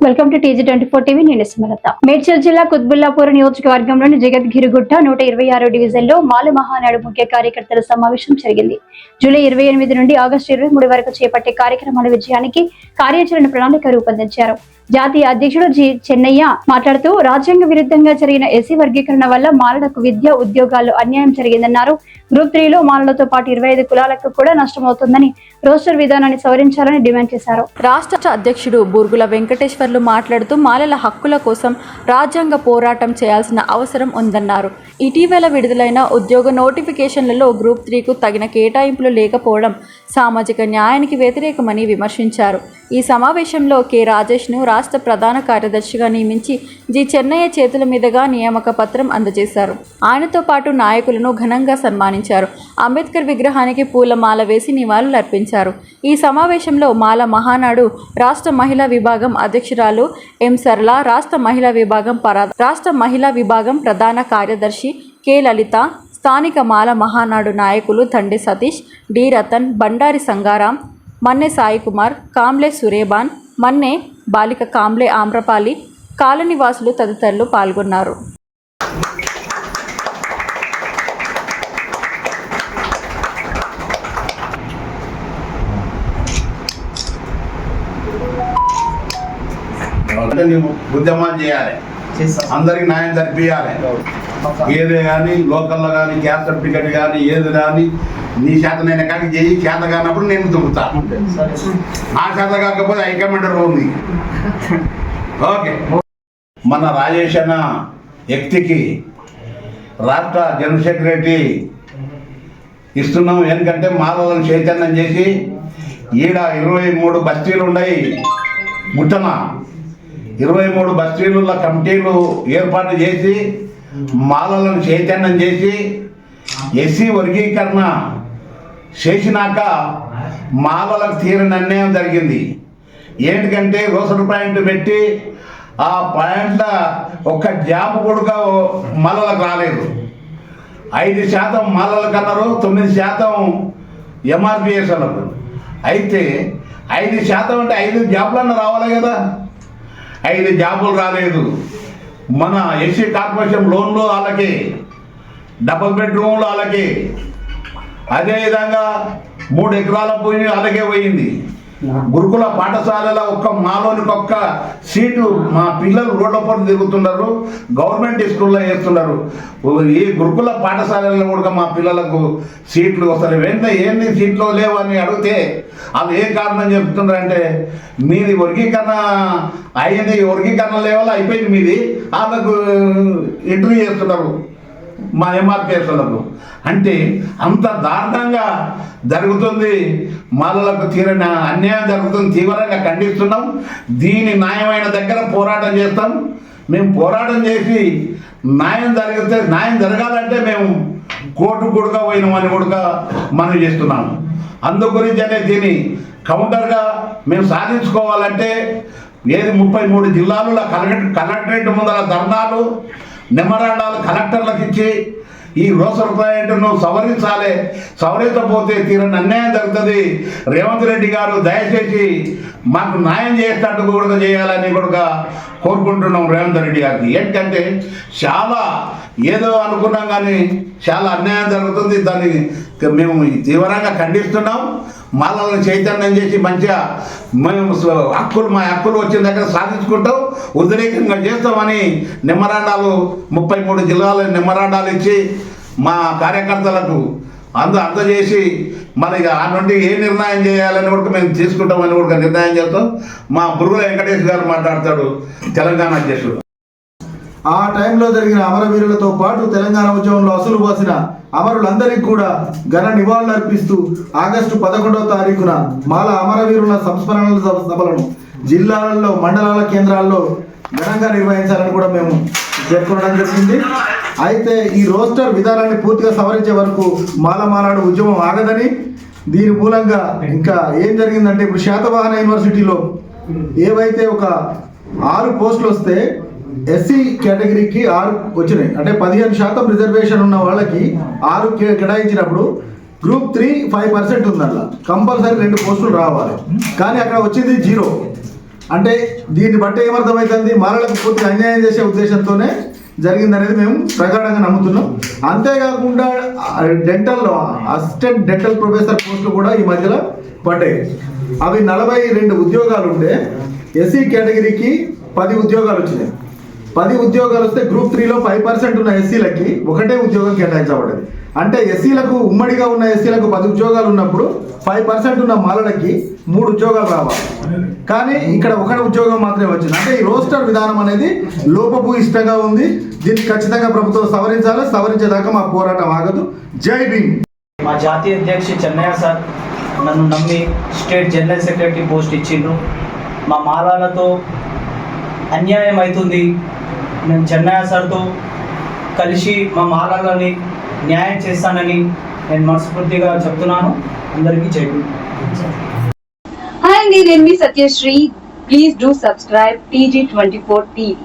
Welcome to TG24 TV. నేను సుమలత. మేడ్చల్ జిల్లా కుత్బుల్లాపూర్ నియోజకవర్గంలోని జగద్గిరిగుట్ట 126 డివిజన్లో మాల మహానాడు ముఖ్య కార్యకర్తల సమావేశం జరిగింది. జూలై 28 నుండి ఆగస్టు 23 వరకు చేపట్టే కార్యక్రమాల విజయానికి కార్యాచరణ ప్రణాళిక రూపొందించారు. జాతీయ అధ్యక్షుడు జి చెన్నయ్య మాట్లాడుతూ రాజ్యాంగ విరుద్ధంగా జరిగిన ఎస్సీ వర్గీకరణ వల్ల మాలలకు విద్య ఉద్యోగాల్లో అన్యాయం జరిగిందన్నారు. గ్రూప్ 3లో మాలలతో పాటు 25 కులాలకు కూడా నష్టమవుతుందని రోస్టర్ విధానాన్ని సవరించాలని డిమాండ్ చేశారు. రాష్ట్ర అధ్యక్షుడు బూర్గుల వెంకటేశ్వర్లు మాట్లాడుతూ మాలల హక్కుల కోసం రాజ్యాంగ పోరాటం చేయాల్సిన అవసరం ఉందన్నారు. ఇటీవల విడుదలైన ఉద్యోగ నోటిఫికేషన్లలో గ్రూప్ 3కు తగిన కేటాయింపులు లేకపోవడం సామాజిక న్యాయానికి వ్యతిరేకమని విమర్శించారు. ఈ సమావేశంలో కె రాజేష్ను రాష్ట్ర ప్రధాన కార్యదర్శిగా నియమించి జి చెన్నయ్య చేతుల మీదుగా నియామక పత్రం అందజేశారు. ఆయనతో పాటు నాయకులను ఘనంగా సన్మానించారు. అంబేద్కర్ విగ్రహానికి పూలమాల వేసి నివాళులర్పించారు. ఈ సమావేశంలో మాల మహానాడు రాష్ట్ర మహిళా విభాగం అధ్యక్షురాలు ఎం సరళ, రాష్ట్ర మహిళా విభాగం ప్రధాన కార్యదర్శి కె లలిత, స్థానిక మాల మహానాడు నాయకులు దండి సతీష్, డి రతన్, బండారి సంగారాం, మన్నె సాయికుమార్, కాంబ్లే సురేబాన్, మన్నె బాలిక కాంబ్లే ఆమ్రపాలి, కాలనివాసులు తదితరులు పాల్గొన్నారు. ఉద్యమాలు చేయాలి, అందరికి న్యాయం జరిపియాలి. ఏదే కానీ లోకల్లో కానీ క్యాస్ట్ సర్టిఫికెట్ కానీ ఏది కానీ నీ చేతనైనా కానీ చేయి, చేత కానప్పుడు నేను దుక్కుతా. నా చేత కాకపోతే హైకమాండ్ ఉంది. ఓకే, మన రాజేష్ అన్న వ్యక్తికి రాష్ట్ర జనరల్ సెక్రటరీ ఇస్తున్నాం. ఎందుకంటే మాలలను చైతన్యం చేసి ఈడ 23 బస్తీలు ఉన్నాయి. ముట్టన 23 బస్తీల కమిటీలు ఏర్పాటు చేసి మాలలను చైతన్యం చేసి ఎస్సీ వర్గీకరణ చేసినాక మాలలకు తీరని అన్యాయం జరిగింది. ఏంటంటే రోసర్ పాయింట్ పెట్టి ఆ పాయింట్ల ఒక్క జాబ్ కూడా మాలలకు రాలేదు. 5% మాలలకు అన్నారు, 9% MRPS అన్నారు. అయితే 5% అంటే 5 జాబులన్నా రావాలి కదా. 5 జాబులు రాలేదు. మన ఎస్సీ కార్పొరేషన్ లోన్లు వాళ్ళకి, డబుల్ బెడ్రూమ్లు వాళ్ళకి, అదేవిధంగా 3 ఎకరాల భూమి అలాగే పోయింది. గురుకుల పాఠశాలలో ఒక్క మాలోనికి ఒక్క సీటు మా పిల్లలు రోడ్ల పట్టు తిరుగుతున్నారు, గవర్నమెంట్ స్కూల్లో వేస్తున్నారు. ఈ గురుకుల పాఠశాలలో కూడా మా పిల్లలకు సీట్లు వస్తారు. వెంటనే ఏంది సీట్లు లేవు అని అడిగితే వాళ్ళు ఏ కారణం చెప్తున్నారంటే మీది వర్గీకరణ అయ్యింది, వర్గీకరణ లేవల్ అయిపోయింది మీది, వాళ్ళకు ఇంటర్వ్యూ చేస్తున్నారు మా MRPSలకు. అంటే అంత దారుణంగా జరుగుతుంది. మాలలకు తీరని అన్యాయం జరుగుతుంది. తీవ్రంగా ఖండిస్తున్నాం. దీని న్యాయమైన దగ్గర పోరాటం చేస్తాం. మేము పోరాటం చేసి న్యాయం జరగాలంటే మేము కోర్టు కూడా పోయినామని కూడా మనం చేస్తున్నాము. అందు గురించనే దీన్ని కౌంటర్గా మేము సాధించుకోవాలంటే ఏది 33 జిల్లాలలో కలెక్టరేట్ ముందర ధర్నాలు, మెమరాండాలు కలెక్టర్లకు ఇచ్చి ఈ రోసర్ పాయింట్ను సవరించాలి. సవరించకపోతే తీరని అన్యాయం జరుగుతుంది. రేవంత్ రెడ్డి గారు దయచేసి మాకు న్యాయం చేసేటట్టు కూడా చేయాలని కూడా కోరుకుంటున్నాం రేవంత్ రెడ్డి గారికి. ఏంటంటే చాలా ఏదో అనుకున్నాం కానీ చాలా అన్యాయం జరుగుతుంది. దాన్ని మేము తీవ్రంగా ఖండిస్తున్నాం. మాలలను చైతన్యం చేసి మంచిగా మేము మా హక్కులు వచ్చిన దగ్గర సాధించుకుంటాం, ఉద్రేకంగా చేస్తామని మెమరాండాలు 33 జిల్లాల మెమరాండాలు ఇచ్చి మా కార్యకర్తలకు అందజేసి మరి ఆ నుండి ఏ నిర్ణయం చేయాలని కూడా మేము తీసుకుంటామని కూడా నిర్ణయం చేస్తాం. మా బుర్గుల వెంకటేష్ గారు మాట్లాడతాడు, తెలంగాణ అధ్యక్షుడు. ఆ టైంలో జరిగిన అమరవీరులతో పాటు తెలంగాణ ఉద్యమంలో అసులు పోసిన అమరులందరికీ కూడా ఘన నివాళులు అర్పిస్తూ ఆగస్టు 11వ తారీఖున మాల అమరవీరుల సంస్మరణల సభలను జిల్లాలలో, మండలాల కేంద్రాల్లో ఘనంగా నిర్వహించాలని కూడా మేము పేర్కొనడం జరిగింది. అయితే ఈ రోస్టర్ విధానాన్ని పూర్తిగా సవరించే వరకు మాలమానాడు ఉద్యమం ఆగదని, దీని మూలంగా ఇంకా ఏం జరిగిందంటే ఇప్పుడు శాతవాహన యూనివర్సిటీలో ఏవైతే ఒక 6 పోస్టులు వస్తే ఎస్సీ కేటగిరీకి 6 వచ్చినాయి. అంటే 15% రిజర్వేషన్ ఉన్న వాళ్ళకి 6 కేటాయించినప్పుడు గ్రూప్ 3 5% ఉంది. అట్లా కంపల్సరీ 2 పోస్టులు రావాలి. కానీ అక్కడ వచ్చింది 0. అంటే దీన్ని బట్టి ఏమర్థమవుతుంది, మాలలకు పూర్తిగా అన్యాయం చేసే ఉద్దేశంతోనే జరిగిందనేది మేము ప్రగాఢంగా నమ్ముతున్నాం. అంతేకాకుండా డెంటల్లో అసిస్టెంట్ డెంటల్ ప్రొఫెసర్ పోస్టులు కూడా ఈ మధ్యలో పడ్డాయి. అవి 42 ఉద్యోగాలు ఉంటే ఎస్సీ కేటగిరీకి 10 ఉద్యోగాలు వచ్చినాయి. 10 ఉద్యోగాలు వస్తే గ్రూప్ 3లో 5% ఉన్న ఎస్సీలకి ఒకటే ఉద్యోగం కేటాయించబడ్డది. అంటే ఎస్సీలకు ఉమ్మడిగా ఉన్న ఎస్సీలకు 10 ఉద్యోగాలు ఉన్నప్పుడు 5% ఉన్న మాలలకి 3 ఉద్యోగాలు రావాలి. కానీ ఇక్కడ 1 ఉద్యోగం మాత్రమే వచ్చింది. అంటే ఈ రోస్టర్ విధానం అనేది లోపభూయిష్టంగా ఉంది. దీన్ని ఖచ్చితంగా ప్రభుత్వం సవరించాలి. సవరించేదాకా మా పోరాటం ఆగదు. జై భీమ్. మా జాతీయ అధ్యక్షుడు చెన్నయ్య సార్ నన్ను నమ్మి స్టేట్ జనరల్ సెక్రటరీ పోస్ట్ ఇచ్చిండ్రు. మా మాలాలతో అన్యాయం అవుతుంది. నేను చెన్నయ్య సార్తో కలిసి మా మాలాలని న్యాయం చేస్తానని నేను మనస్ఫూర్తిగా చెప్తున్నాను. అందరికీ జై భీమ్. హాయ్ అండి, నేను మీ Satyasri. Please do subscribe TG24 TV.